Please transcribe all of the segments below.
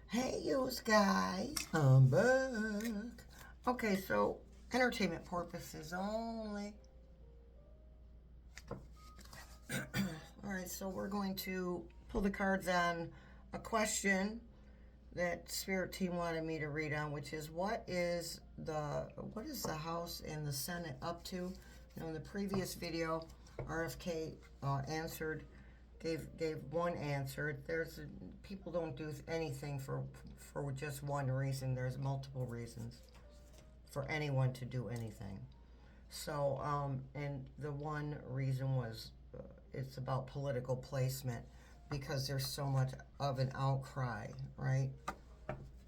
Hey, you guys, I'm back. Okay, so entertainment purposes only. Alright, so we're going to pull the cards on a question that Spirit Team wanted me to read on, which is what is the House and the Senate up to? In the previous video, RFK answered, gave one answer. People don't do anything for just one reason. There's multiple reasons for anyone to do anything. So, and the one reason was it's about political placement, because there's so much of an outcry, right?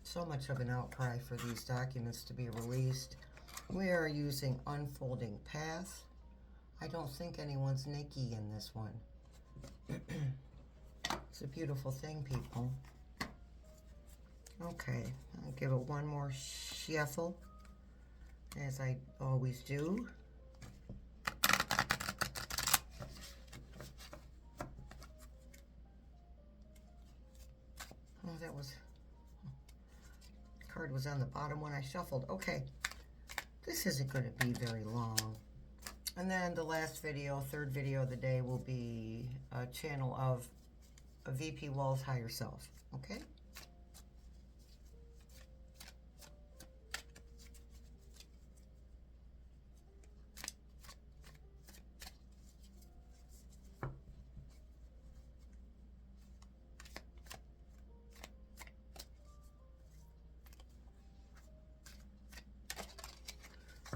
So much of an outcry for these documents to be released. We are using Unfolding Path. I don't think anyone's Nikki in this one. It's a beautiful thing, people. Okay, I'll give it one more shuffle, as I always do. Oh, that was... card was on the bottom when I shuffled. Okay, this isn't going to be very long. And then the last video, third video of the day, will be a channel of a VP Wall's higher self. Okay?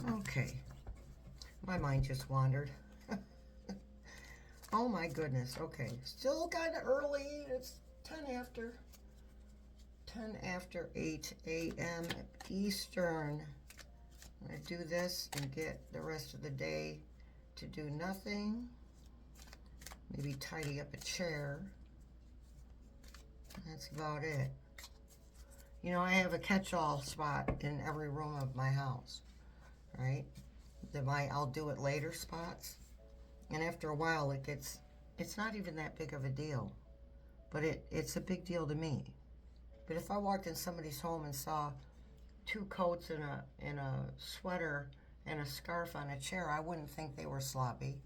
Okay. My mind just wandered. Oh my goodness. Okay. Still kind of early. It's 10 after 8 a.m. Eastern. I'm going to do this and get the rest of the day to do nothing. Maybe tidy up a chair. That's about it. You know, I have a catch-all spot in every room of my house, right? I'll do it later spots. And after a while, it's not even that big of a deal. But it's a big deal to me. But if I walked in somebody's home and saw 2 coats and a sweater and a scarf on a chair, I wouldn't think they were sloppy.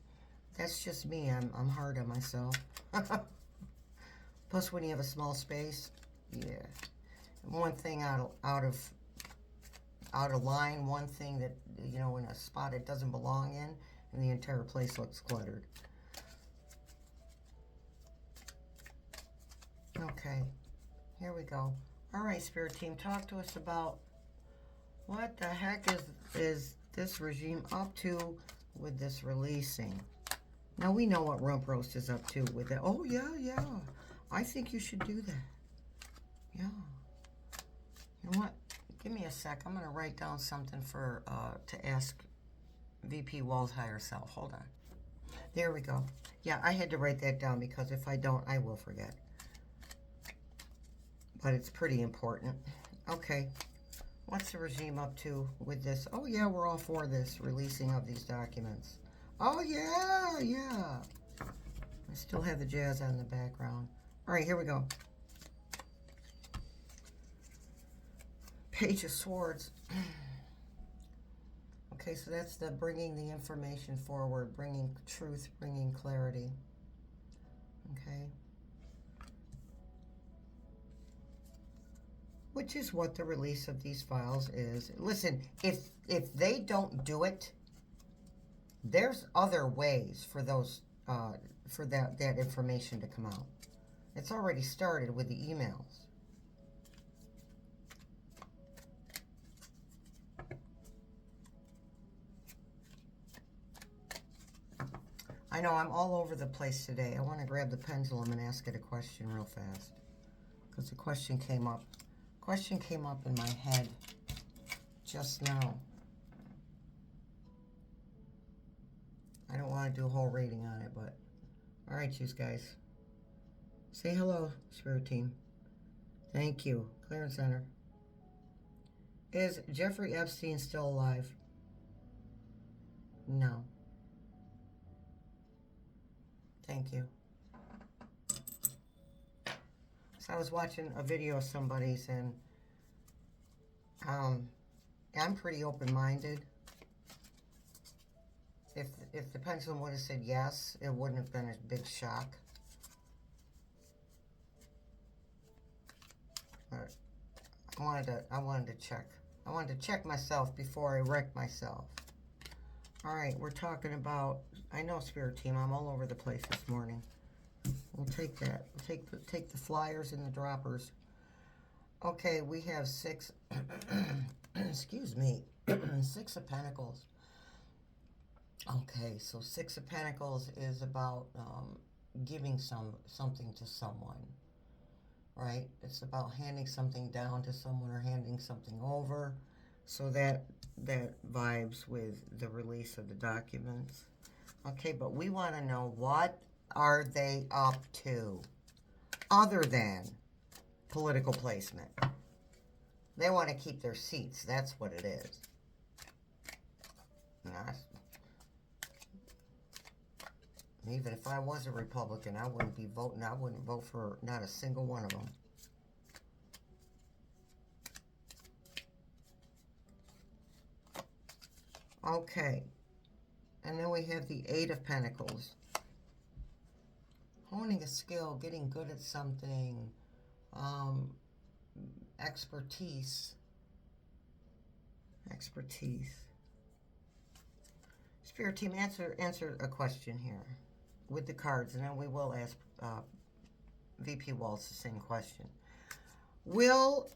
That's just me. I'm hard on myself. Plus, when you have a small space, yeah. One thing out of line, one thing that, you know, in a spot it doesn't belong in, and the entire place looks cluttered. Okay, here we go. All right, Spirit Team, talk to us about what the heck is this regime up to with this releasing. Now, we know what Rump Roast is up to with it. Oh, yeah. I think you should do that. Yeah. You know what? Give me a sec. I'm going to write down something to ask VP Wall's higher self. Hold on. There we go. Yeah, I had to write that down because if I don't, I will forget. But it's pretty important. Okay. What's the regime up to with this? Oh, yeah, we're all for this releasing of these documents. Oh, yeah. I still have the jazz on in the background. All right, here we go. Page of Swords. Okay, so that's the bringing the information forward, bringing truth, bringing clarity. Okay. Which is what the release of these files is. Listen, if they don't do it, there's other ways for those for that information to come out. It's already started with the emails. I know I'm all over the place today. I want to grab the pendulum and ask it a question real fast, because the question came up. Question came up in my head just now. I don't want to do a whole reading on it, but all right, you guys. Say hello, Spirit Team. Thank you. Clear and center. Is Jeffrey Epstein still alive? No. Thank you. So I was watching a video of somebody's, and I'm pretty open-minded. If the pendulum would have said yes, it wouldn't have been a big shock. But I wanted to check. I wanted to check myself before I wreck myself. All right, we're talking about, I know, Spirit Team, I'm all over the place this morning. We'll take that. We'll take the flyers and the droppers. Okay, we have 6, excuse me, 6 of Pentacles. Okay, so 6 of Pentacles is about giving something to someone, right? It's about handing something down to someone or handing something over. So that vibes with the release of the documents. Okay, but we want to know, what are they up to other than political placement? They want to keep their seats. That's what it is. Even if I was a Republican, I wouldn't be voting. I wouldn't vote for not a single one of them. Okay. And then we have the 8 of Pentacles. Honing a skill, getting good at something, expertise. Spirit Team, answer a question here with the cards, and then we will ask VP Waltz the same question. Will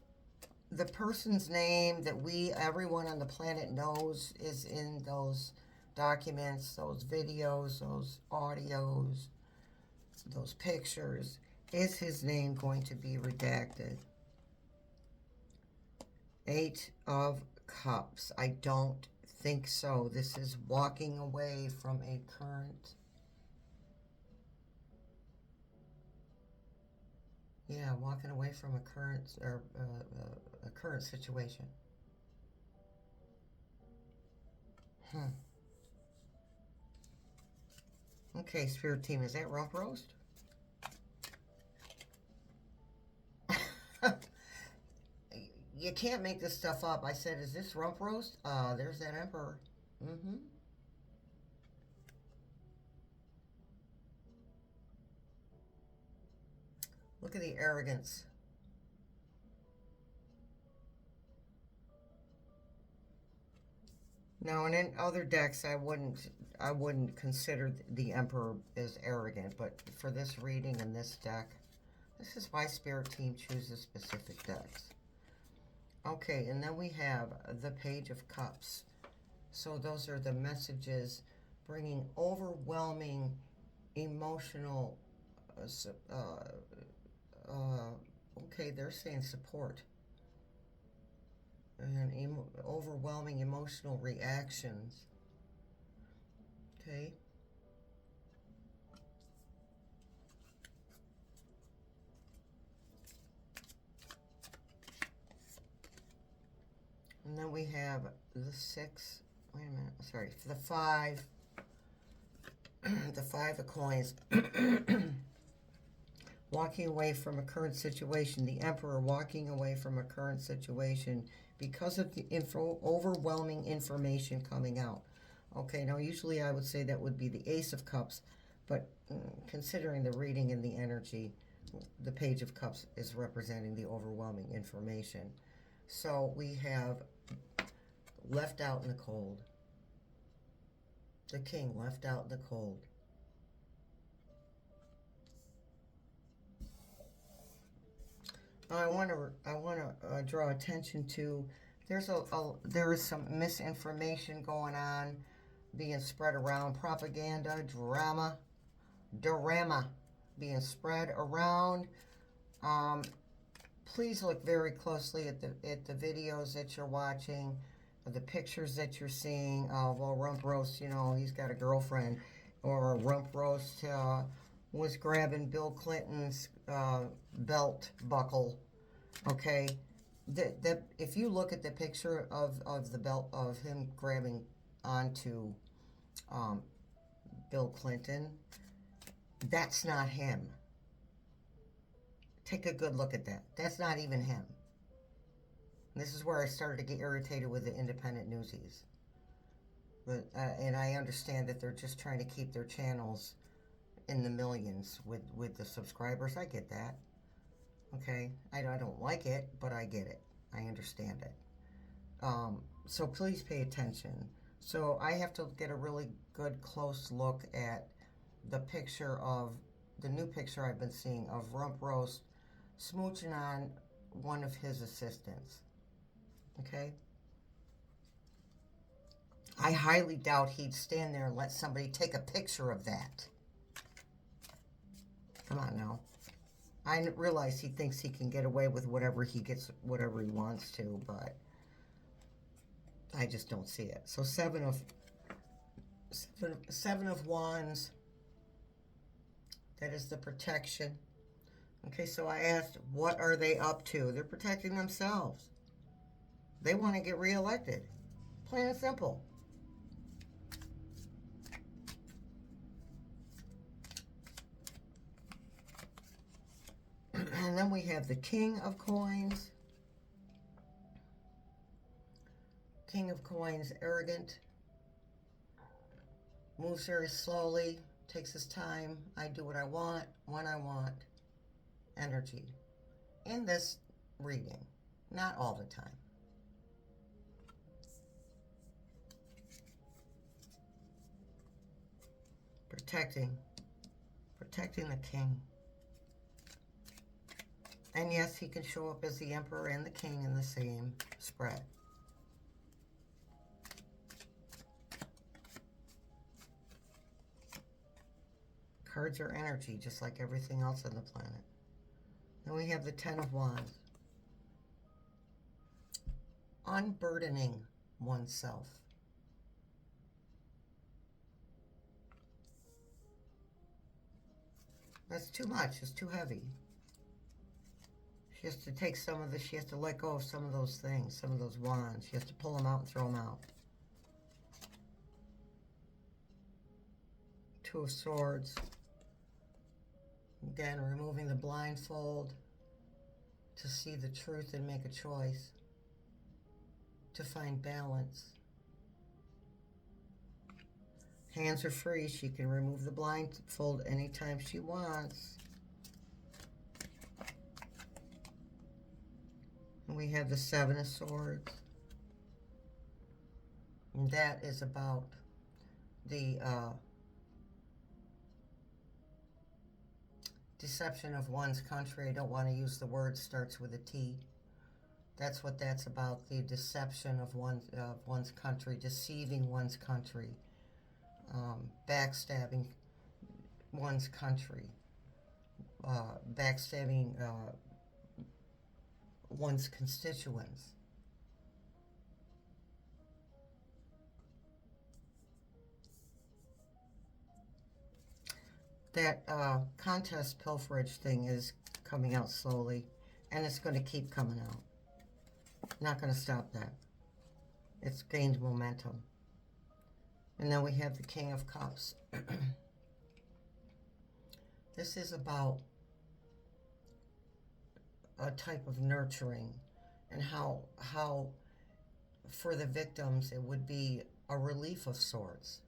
the person's name that everyone on the planet knows is in those documents, those videos, those audios, those pictures, is his name going to be redacted? 8 of Cups. I don't think so. This is walking away from a current... Yeah, walking away from a current situation. Okay, Spirit Team, is that rump roast? You can't make this stuff up. I said, is this rump roast? There's that Emperor. Look at the arrogance. Now, and in other decks, I wouldn't consider the Emperor as arrogant, but for this reading and this deck, this is why Spirit Team chooses specific decks. Okay, and then we have the Page of Cups. So those are the messages bringing overwhelming emotional, okay, they're saying support. And overwhelming emotional reactions. Okay. And then we have the 6, wait a minute, sorry, the 5, the 5 of Coins. Walking away from a current situation. The Emperor walking away from a current situation because of the overwhelming information coming out. Okay, now usually I would say that would be the Ace of Cups, but considering the reading and the energy, the Page of Cups is representing the overwhelming information. So we have left out in the cold. The King left out in the cold. I want to draw attention to, there is some misinformation going on, being spread around, propaganda, drama being spread around. Please look very closely at the videos that you're watching, the pictures that you're seeing. Well, Rump Roast, you know, he's got a girlfriend, or Rump Roast was grabbing Bill Clinton's belt buckle. Okay, if you look at the picture of the belt, of him grabbing onto Bill Clinton, that's not him. Take a good look at that. That's not even him. This is where I started to get irritated with the independent newsies. But and I understand that they're just trying to keep their channels in the millions with the subscribers. I get that. Okay, I don't like it, but I get it. I understand it. So please pay attention. So I have to get a really good close look at the picture of the new picture I've been seeing of Rump Roast smooching on one of his assistants. Okay? I highly doubt he'd stand there and let somebody take a picture of that. Come on now. I realize he thinks he can get away with whatever he wants to, but I just don't see it. So seven of Wands. That is the protection. Okay, so I asked, what are they up to? They're protecting themselves. They want to get reelected. Plain and simple. And then we have the King of Coins. King of Coins, arrogant. Moves very slowly. Takes his time. I do what I want, when I want. Energy. In this reading. Not all the time. Protecting the king. And yes, he can show up as the emperor and the king in the same spread. Cards are energy, just like everything else on the planet. Then we have the Ten of Wands. Unburdening oneself. That's too much. It's too heavy. She has to take some of this. She has to let go of some of those things, some of those wands. She has to pull them out and throw them out. Two of Swords. Again, removing the blindfold to see the truth and make a choice. To find balance. Hands are free. She can remove the blindfold anytime she wants. And we have the Seven of Swords. And that is about the deception of one's country. I don't want to use the word, starts with a T. That's what that's about, the deception of one's country, deceiving one's country. Backstabbing one's country, backstabbing one's constituents. That contest pilferage thing is coming out slowly, and it's going to keep coming out. Not going to stop that. It's gained momentum. And then we have the King of Cups. This is about a type of nurturing and how for the victims it would be a relief of sorts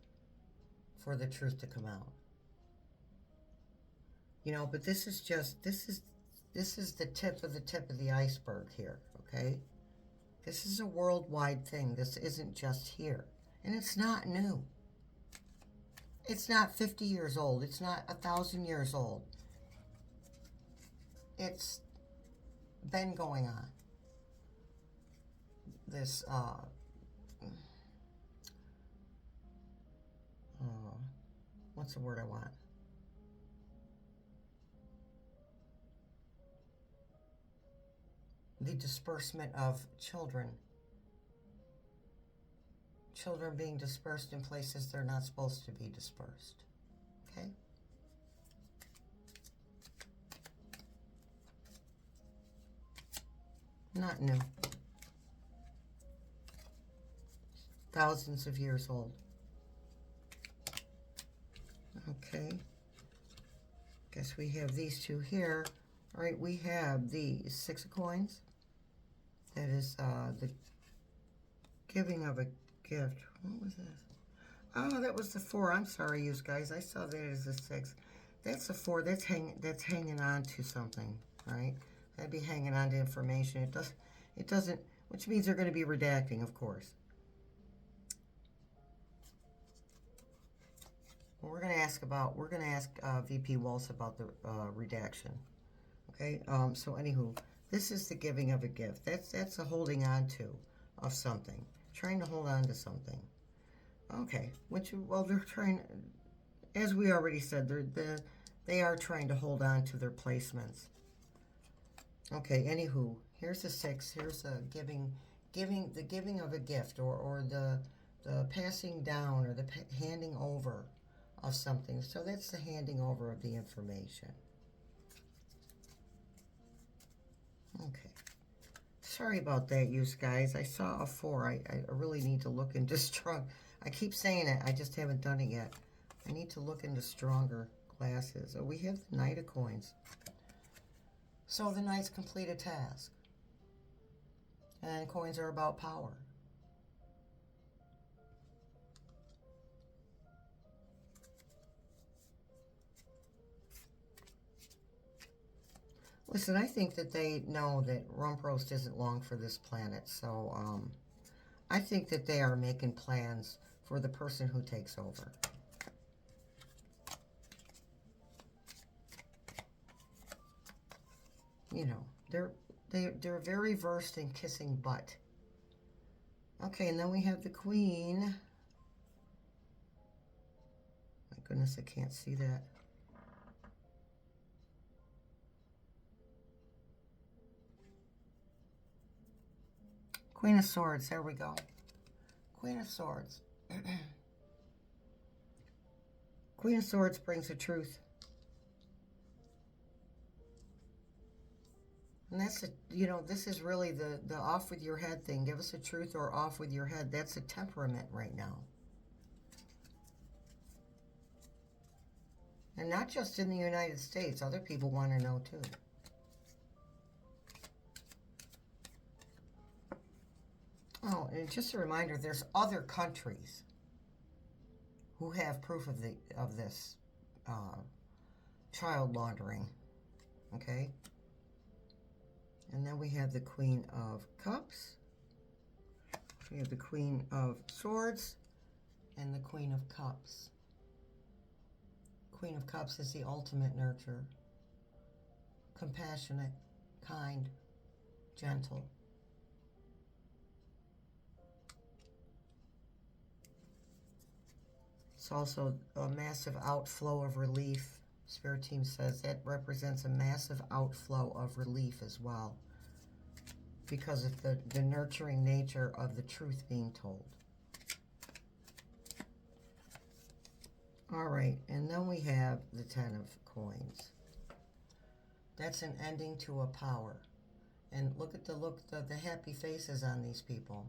for the truth to come out. You know, but this is the tip of the iceberg here, okay? This is a worldwide thing. This isn't just here. And it's not new. It's not 50 years old. It's not 1,000 years old. It's been going on. This, what's the word I want? The disbursement of children. Children being dispersed in places they're not supposed to be dispersed. Okay? Not new. Thousands of years old. Okay. Guess we have these two here. All right, we have the 6 of coins. That is the giving of a gift. What was this? Oh, that was the 4. I'm sorry, you guys. I saw that as a 6. That's the 4. That's hanging on to something, right? That'd be hanging on to information. It doesn't, which means they're going to be redacting, of course. Well, we're going to ask VP Waltz about the redaction. Okay. So anywho, this is the giving of a gift. That's a holding on to of something, trying to hold on to something. Okay. Well, they're trying, as we already said, they are trying to hold on to their placements. Okay. Anywho, here's the 6. Here's the giving of a gift, or the passing down, or the handing over of something. So that's the handing over of the information. Okay. Sorry about that, you guys. I saw a 4. I really need to look into strong. I keep saying it. I just haven't done it yet. I need to look into stronger glasses. Oh, we have the Knight of Coins. So the Knights complete a task. And coins are about power. Listen, I think that they know that rump roast isn't long for this planet, so I think that they are making plans for the person who takes over. You know, they're very versed in kissing butt. Okay, and then we have the Queen. My goodness, I can't see that. Queen of Swords, there we go. Queen of Swords. Queen of Swords brings the truth. And that's, this is really the off with your head thing. Give us the truth or off with your head. That's a temperament right now. And not just in the United States. Other people want to know too. Oh, and just a reminder, there's other countries who have proof of this child laundering. Okay? And then we have the Queen of Cups. We have the Queen of Swords and the Queen of Cups. Queen of Cups is the ultimate nurturer. Compassionate, kind, gentle. It's also a massive outflow of relief. Spirit team says that represents a massive outflow of relief as well, because of the nurturing nature of the truth being told. All right, and then we have the 10 of Coins. That's an ending to a power. And look at the happy faces on these people.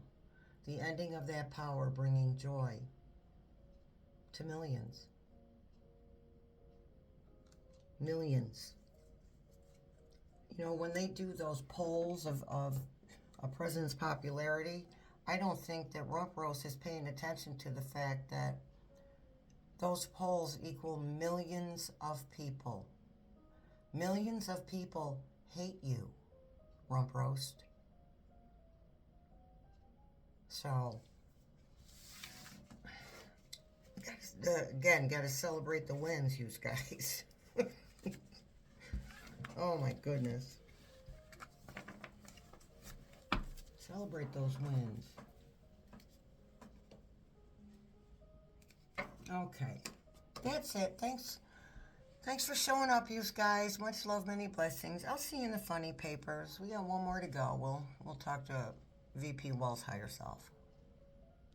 The ending of that power bringing joy to millions. Millions. You know, when they do those polls of a president's popularity, I don't think that Rump Roast is paying attention to the fact that those polls equal millions of people. Millions of people hate you, Rump Roast. So, again, got to celebrate the wins, you guys. Oh my goodness. Celebrate those wins. Okay. That's it. Thanks for showing up, you guys. Much love, many blessings. I'll see you in the funny papers. We got one more to go. We'll talk to VP Wall's higher self.